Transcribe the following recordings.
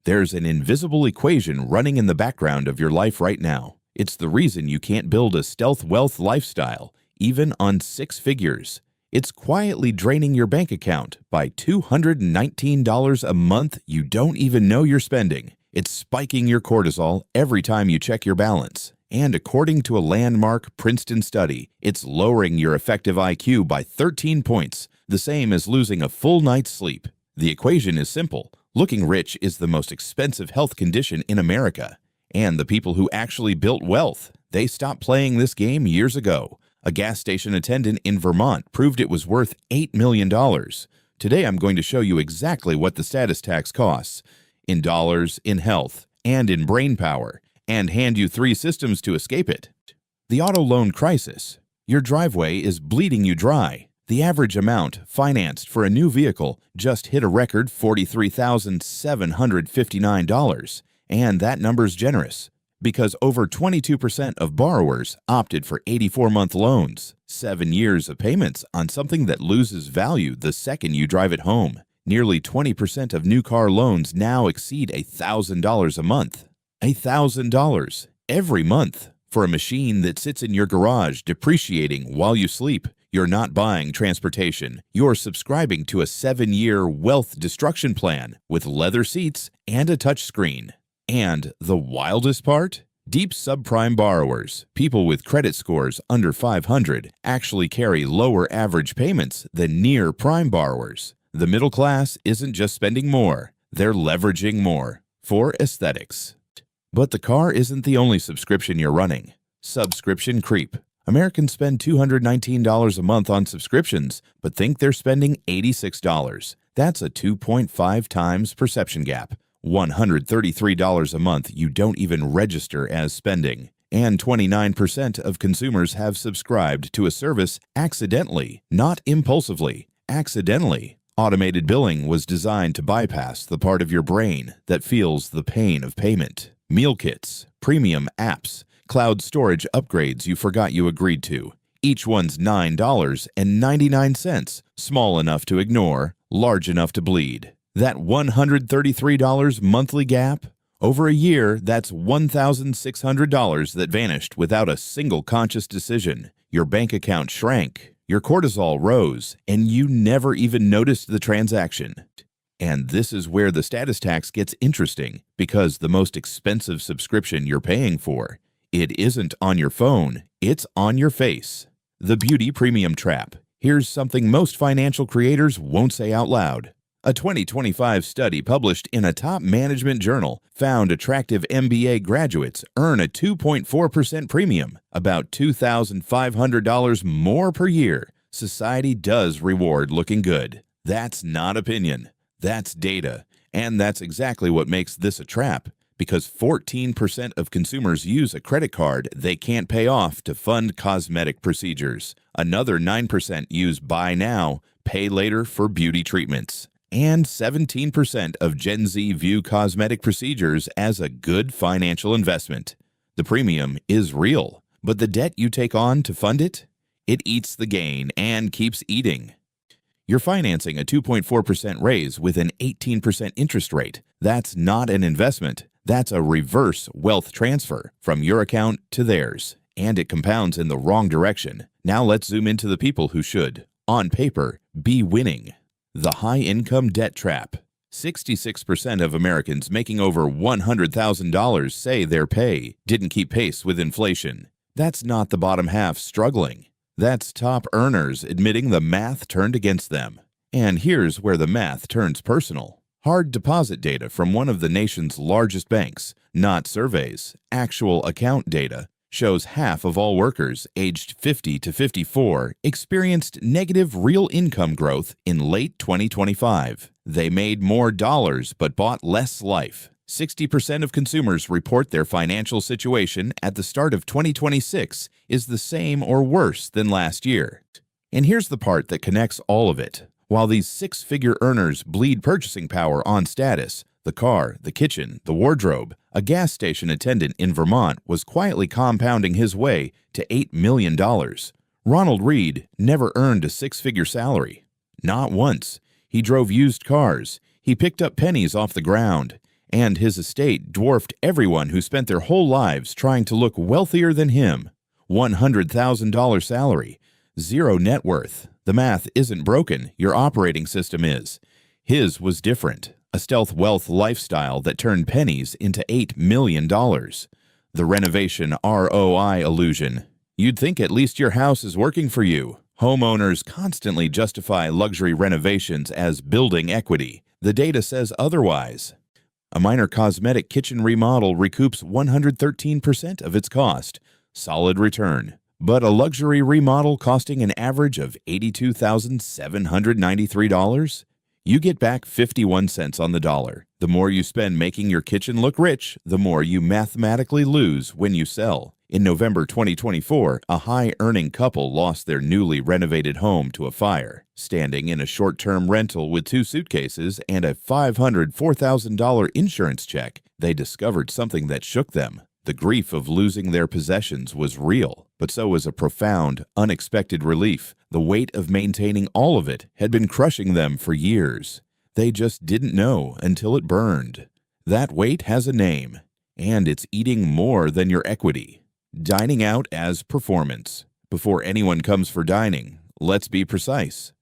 There's an invisible equation running in the background of your life right now. It's the reason you can't build a stealth wealth lifestyle, even on 6 figures. It's quietly draining your bank account by $219 a month you don't even know you're spending. It's spiking your cortisol every time you check your balance. And according to a landmark Princeton study, it's lowering your effective IQ by 13 points, the same as losing a full night's sleep. The equation is simple. Looking rich is the most expensive health condition in America. And the people who actually built wealth, they stopped playing this game years ago. A gas station attendant in Vermont proved it was worth $8 million. Today I'm going to show you exactly what the status tax costs, in dollars, in health, and in brain power, and hand you 3 systems to escape it. The auto loan crisis. Your driveway is bleeding you dry. The average amount financed for a new vehicle just hit a record $43,759, and that number's generous because over 22% of borrowers opted for 84-month loans, 7 years of payments on something that loses value the second you drive it home. Nearly 20% of new car loans now exceed $1,000 a month. $1,000 every month for a machine that sits in your garage depreciating while you sleep. You're not buying transportation. You're subscribing to a 7-year wealth destruction plan with leather seats and a touchscreen. And the wildest part? Deep subprime borrowers, people with credit scores under 500, actually carry lower average payments than near prime borrowers. The middle class isn't just spending more, they're leveraging more for aesthetics. But the car isn't the only subscription you're running. Subscription creep. Americans spend $219 a month on subscriptions, but think they're spending $86. That's a 2.5 times perception gap. $133 a month you don't even register as spending. And 29% of consumers have subscribed to a service accidentally, not impulsively, accidentally. Automated billing was designed to bypass the part of your brain that feels the pain of payment. Meal kits, premium apps, cloud storage upgrades you forgot you agreed to. Each one's $9.99, small enough to ignore, large enough to bleed. That $133 monthly gap? Over a year, that's $1,600 that vanished without a single conscious decision. Your bank account shrank, your cortisol rose, and you never even noticed the transaction. And this is where the status tax gets interesting, because the most expensive subscription you're paying for, it isn't on your phone, it's on your face. The beauty premium trap. Here's something most financial creators won't say out loud. A 2025 study published in a top management journal found attractive MBA graduates earn a 2.4% premium, about $2,500 more per year. Society does reward looking good. That's not opinion. That's data, and that's exactly what makes this a trap, because 14% of consumers use a credit card they can't pay off to fund cosmetic procedures. Another 9% use buy now, pay later for beauty treatments. And 17% of Gen Z view cosmetic procedures as a good financial investment. The premium is real, but the debt you take on to fund it? It eats the gain and keeps eating. You're financing a 2.4% raise with an 18% interest rate. That's not an investment. That's a reverse wealth transfer from your account to theirs. And it compounds in the wrong direction. Now let's zoom into the people who should, on paper, be winning. The high-income debt trap. 66% of Americans making over $100,000 say their pay didn't keep pace with inflation. That's not the bottom half struggling. That's top earners admitting the math turned against them. And here's where the math turns personal. Hard deposit data from one of the nation's largest banks, not surveys, actual account data, shows half of all workers aged 50 to 54 experienced negative real income growth in late 2025. They made more dollars but bought less life. 60% of consumers report their financial situation at the start of 2026 is the same or worse than last year. And here's the part that connects all of it. While these 6-figure earners bleed purchasing power on status, the car, the kitchen, the wardrobe, a gas station attendant in Vermont was quietly compounding his way to $8 million. Ronald Reed never earned a 6-figure salary. Not once. He drove used cars. He picked up pennies off the ground. and his estate dwarfed everyone who spent their whole lives trying to look wealthier than him. $100,000 salary, zero net worth. The math isn't broken, your operating system is. His was different, a stealth wealth lifestyle that turned pennies into $8 million. The Renovation ROI Illusion. You'd think at least your house is working for you. Homeowners constantly justify luxury renovations as building equity. The data says otherwise. A minor cosmetic kitchen remodel recoups 113% of its cost. Solid return. But a luxury remodel costing an average of $82,793? You get back 51 cents on the dollar. The more you spend making your kitchen look rich, the more you mathematically lose when you sell. In November 2024, a high-earning couple lost their newly renovated home to a fire. Standing in a short-term rental with 2 suitcases and a $504,000 insurance check, they discovered something that shook them. The grief of losing their possessions was real, but so was a profound, unexpected relief. The weight of maintaining all of it had been crushing them for years. They just didn't know until it burned. That weight has a name, and it's eating more than your equity. Dining out as performance. Before anyone comes for dining, let's be precise.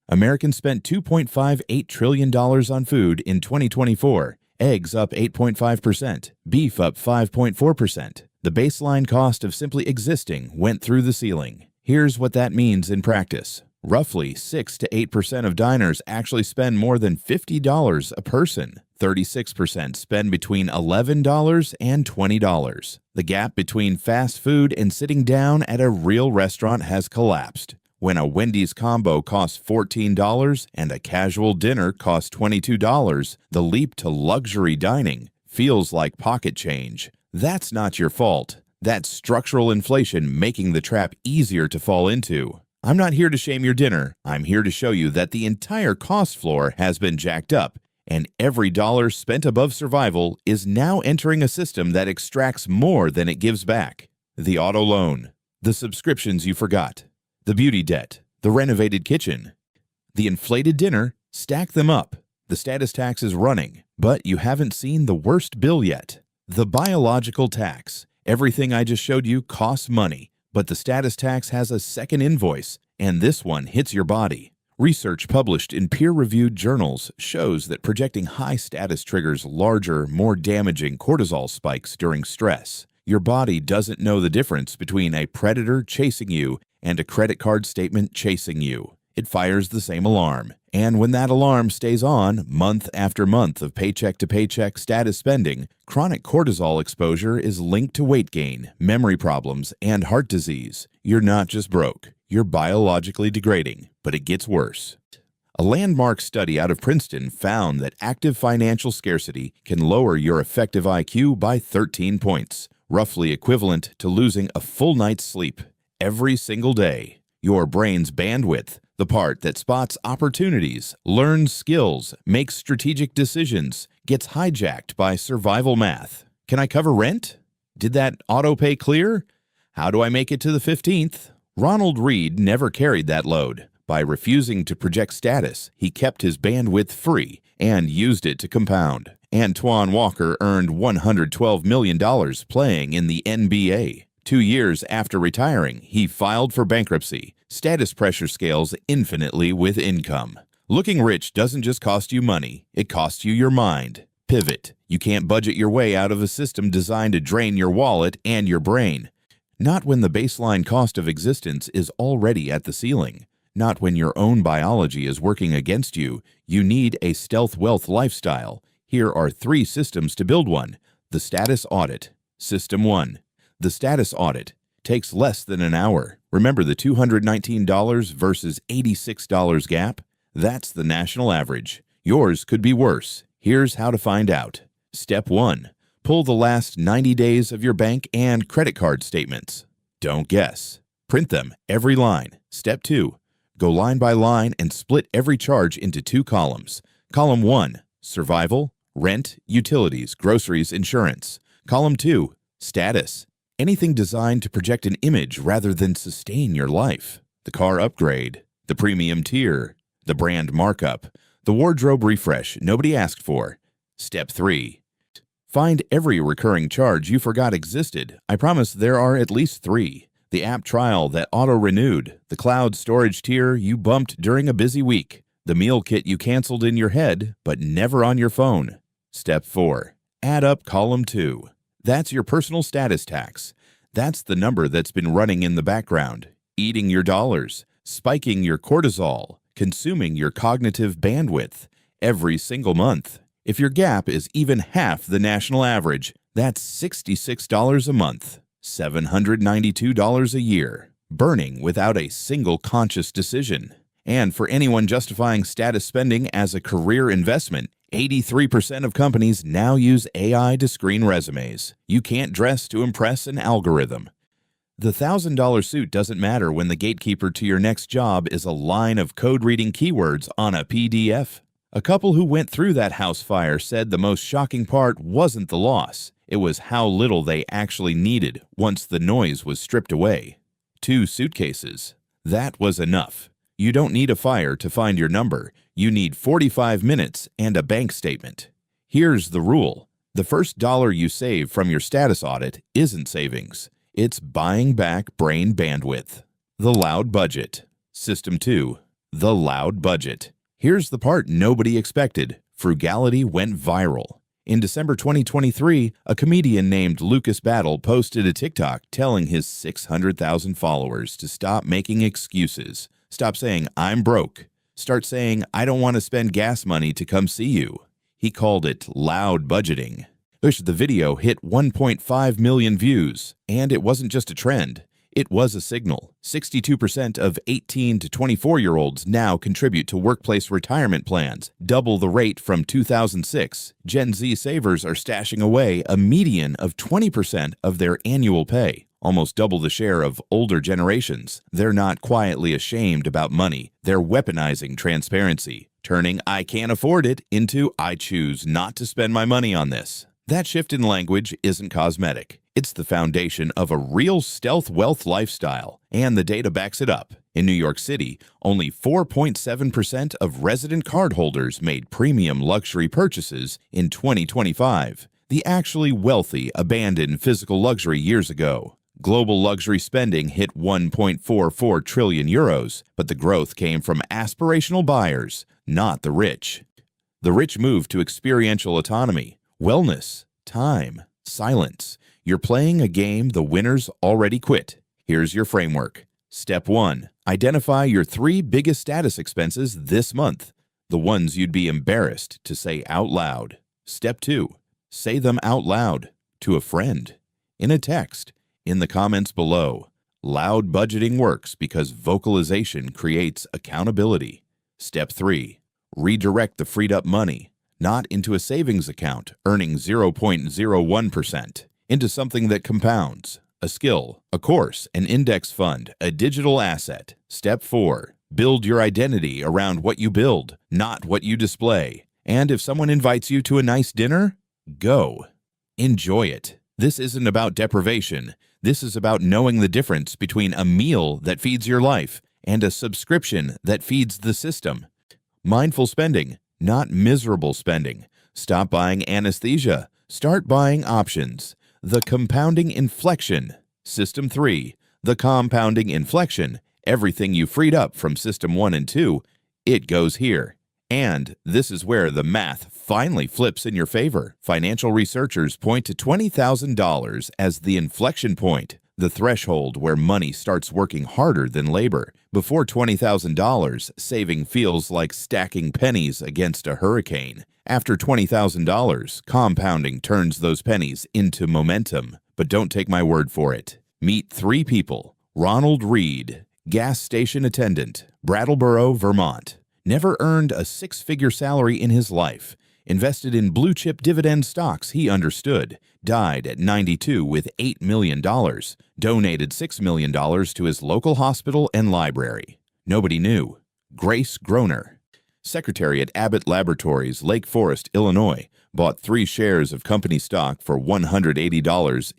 Americans spent $2.58 trillion on food in 2024. Eggs up 8.5%, beef up 5.4%. The baseline cost of simply existing went through the ceiling. Here's what that means in practice. Roughly 6 to 8% of diners actually spend more than $50 a person. 36% spend between $11 and $20. The gap between fast food and sitting down at a real restaurant has collapsed. When a Wendy's combo costs $14 and a casual dinner costs $22, the leap to luxury dining feels like pocket change. That's not your fault. That's structural inflation making the trap easier to fall into. I'm not here to shame your dinner. I'm here to show you that the entire cost floor has been jacked up, and every dollar spent above survival is now entering a system that extracts more than it gives back. The auto loan, the subscriptions you forgot, the beauty debt, the renovated kitchen, the inflated dinner, stack them up. The status tax is running, but you haven't seen the worst bill yet. The biological tax. Everything I just showed you costs money, but the status tax has a second invoice, and this one hits your body. Research published in peer-reviewed journals shows that projecting high status triggers larger, more damaging cortisol spikes during stress. Your body doesn't know the difference between a predator chasing you and a credit card statement chasing you. It fires the same alarm. And when that alarm stays on, month after month of paycheck-to-paycheck status spending, chronic cortisol exposure is linked to weight gain, memory problems, and heart disease. You're not just broke. You're biologically degrading, but it gets worse. A landmark study out of Princeton found that active financial scarcity can lower your effective IQ by 13 points, roughly equivalent to losing a full night's sleep. Every single day, your brain's bandwidth, the part that spots opportunities, learns skills, makes strategic decisions, gets hijacked by survival math. Can I cover rent? Did that auto pay clear? How do I make it to the 15th? Ronald Read never carried that load. By refusing to project status, he kept his bandwidth free and used it to compound. Antoine Walker earned $112 million playing in the NBA. 2 years after retiring, he filed for bankruptcy. Status pressure scales infinitely with income. Looking rich doesn't just cost you money, it costs you your mind. Pivot. You can't budget your way out of a system designed to drain your wallet and your brain. Not when the baseline cost of existence is already at the ceiling. Not when your own biology is working against you. You need a stealth wealth lifestyle. Here are 3 systems to build one. The Status Audit. System 1. The Status Audit takes less than an hour. Remember the $219 versus $86 gap? That's the national average. Yours could be worse. Here's how to find out. Step 1. Pull the last 90 days of your bank and credit card statements. Don't guess. Print them, every line. Step 2. Go line by line and split every charge into 2 columns. Column 1, survival, rent, utilities, groceries, insurance. Column 2, status. Anything designed to project an image rather than sustain your life. The car upgrade, the premium tier, the brand markup, the wardrobe refresh nobody asked for. Step 3. Find every recurring charge you forgot existed. I promise there are at least 3. The app trial that auto-renewed, the cloud storage tier you bumped during a busy week, the meal kit you canceled in your head but never on your phone. Step 4. Add up column 2. That's your personal status tax. That's the number that's been running in the background, eating your dollars, spiking your cortisol, consuming your cognitive bandwidth every single month. If your gap is even half the national average, that's $66 a month, $792 a year, burning without a single conscious decision. And for anyone justifying status spending as a career investment, 83% of companies now use AI to screen resumes. You can't dress to impress an algorithm. The $1,000 suit doesn't matter when the gatekeeper to your next job is a line of code-reading keywords on a PDF. A couple who went through that house fire said the most shocking part wasn't the loss. It was how little they actually needed once the noise was stripped away. 2 suitcases. That was enough. You don't need a fire to find your number. You need 45 minutes and a bank statement. Here's the rule. The first dollar you save from your status audit isn't savings. It's buying back brain bandwidth. The loud budget. System 2. The loud budget. Here's the part nobody expected. Frugality went viral. In December 2023, a comedian named Lucas Battle posted a TikTok telling his 600,000 followers to stop making excuses. Stop saying, "I'm broke." Start saying, "I don't want to spend gas money to come see you." He called it loud budgeting. The video hit 1.5 million views, and it wasn't just a trend. It was a signal. 62% of 18 to 24-year-olds now contribute to workplace retirement plans, double the rate from 2006. Gen Z savers are stashing away a median of 20% of their annual pay, almost double the share of older generations. They're not quietly ashamed about money. They're weaponizing transparency, turning "I can't afford it" into "I choose not to spend my money on this." That shift in language isn't cosmetic. It's the foundation of a real stealth wealth lifestyle, and the data backs it up. In New York City, only 4.7% of resident cardholders made premium luxury purchases in 2025. The actually wealthy abandoned physical luxury years ago. Global luxury spending hit 1.44 trillion euros, but the growth came from aspirational buyers, not the rich. The rich moved to experiential autonomy, wellness, time, silence. You're playing a game the winners already quit. Here's your framework. Step 1. Identify your 3 biggest status expenses this month, the ones you'd be embarrassed to say out loud. Step 2. Say them out loud to a friend, in a text, in the comments below. Loud budgeting works because vocalization creates accountability. Step 3. Redirect the freed up money, not into a savings account earning 0.01%. Into something that compounds, a skill, a course, an index fund, a digital asset. Step 4. Build your identity around what you build, not what you display. And if someone invites you to a nice dinner, go. Enjoy it. This isn't about deprivation. This is about knowing the difference between a meal that feeds your life and a subscription that feeds the system. Mindful spending, not miserable spending. Stop buying anesthesia. Start buying options. The Compounding Inflection. System 3. The Compounding Inflection. Everything you freed up from System 1 and 2, it goes here. And this is where the math finally flips in your favor. Financial researchers point to $20,000 as the inflection point, the threshold where money starts working harder than labor. Before $20,000, saving feels like stacking pennies against a hurricane. After $20,000, compounding turns those pennies into momentum. But don't take my word for it. Meet 3 people. Ronald Reed, gas station attendant, Brattleboro, Vermont. Never earned a 6-figure salary in his life. Invested in blue-chip dividend stocks he understood. Died at 92 with $8 million. Donated $6 million to his local hospital and library. Nobody knew. Grace Groner, secretary at Abbott Laboratories, Lake Forest, Illinois, bought 3 shares of company stock for $180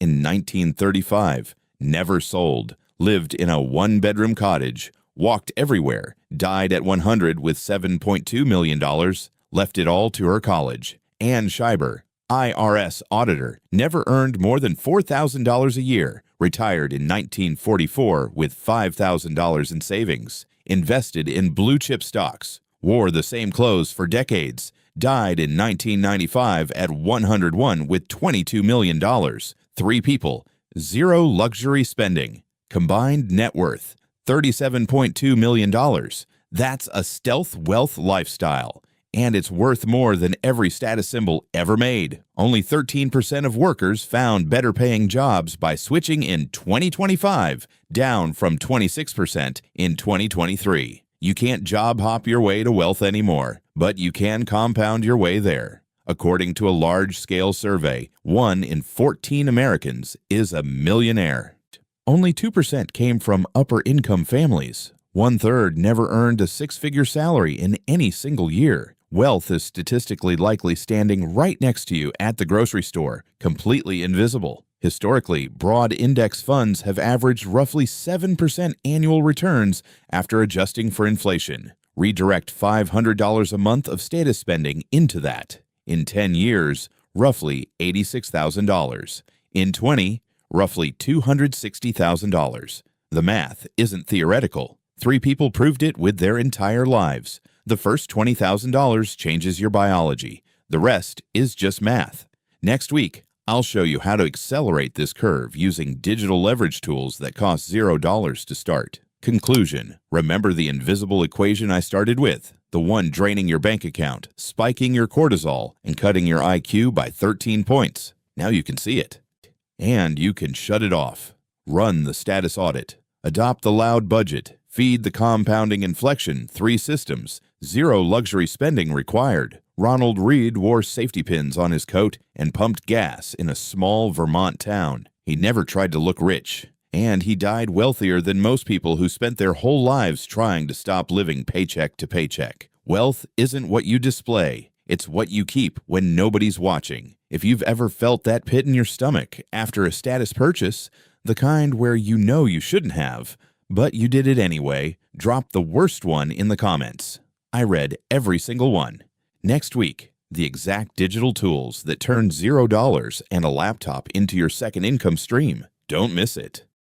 in 1935. Never sold. Lived in a 1-bedroom cottage. Walked everywhere. Died at 100 with $7.2 million. Left it all to her college. Ann Scheiber, IRS auditor, never earned more than $4,000 a year, retired in 1944 with $5,000 in savings, invested in blue-chip stocks, wore the same clothes for decades, died in 1995 at 101 with $22 million. 3 people, 0 luxury spending. Combined net worth, $37.2 million. That's a stealth wealth lifestyle. And it's worth more than every status symbol ever made. Only 13% of workers found better paying jobs by switching in 2025, down from 26% in 2023. You can't job hop your way to wealth anymore, but you can compound your way there. According to a large-scale survey, 1 in 14 Americans is a millionaire. Only 2% came from upper-income families. 1/3 never earned a 6-figure salary in any single year. Wealth is statistically likely standing right next to you at the grocery store, completely invisible. Historically, broad index funds have averaged roughly 7% annual returns after adjusting for inflation. Redirect $500 a month of status spending into that. In 10 years, roughly $86,000. In 20, roughly $260,000. The math isn't theoretical. 3 people proved it with their entire lives. The first $20,000 changes your biology. The rest is just math. Next week, I'll show you how to accelerate this curve using digital leverage tools that cost $0 to start. Conclusion: remember the invisible equation I started with, the one draining your bank account, spiking your cortisol, and cutting your IQ by 13 points. Now you can see it. And you can shut it off. Run the status audit. Adopt the loud budget. Feed the compounding inflection 3 systems. 0 luxury spending required. Ronald Read wore safety pins on his coat and pumped gas in a small Vermont town. He never tried to look rich. And he died wealthier than most people who spent their whole lives trying to stop living paycheck to paycheck. Wealth isn't what you display. It's what you keep when nobody's watching. If you've ever felt that pit in your stomach after a status purchase, the kind where you know you shouldn't have, but you did it anyway, drop the worst one in the comments. I read every single one. Next week, the exact digital tools that turn $0 and a laptop into your second income stream. Don't miss it.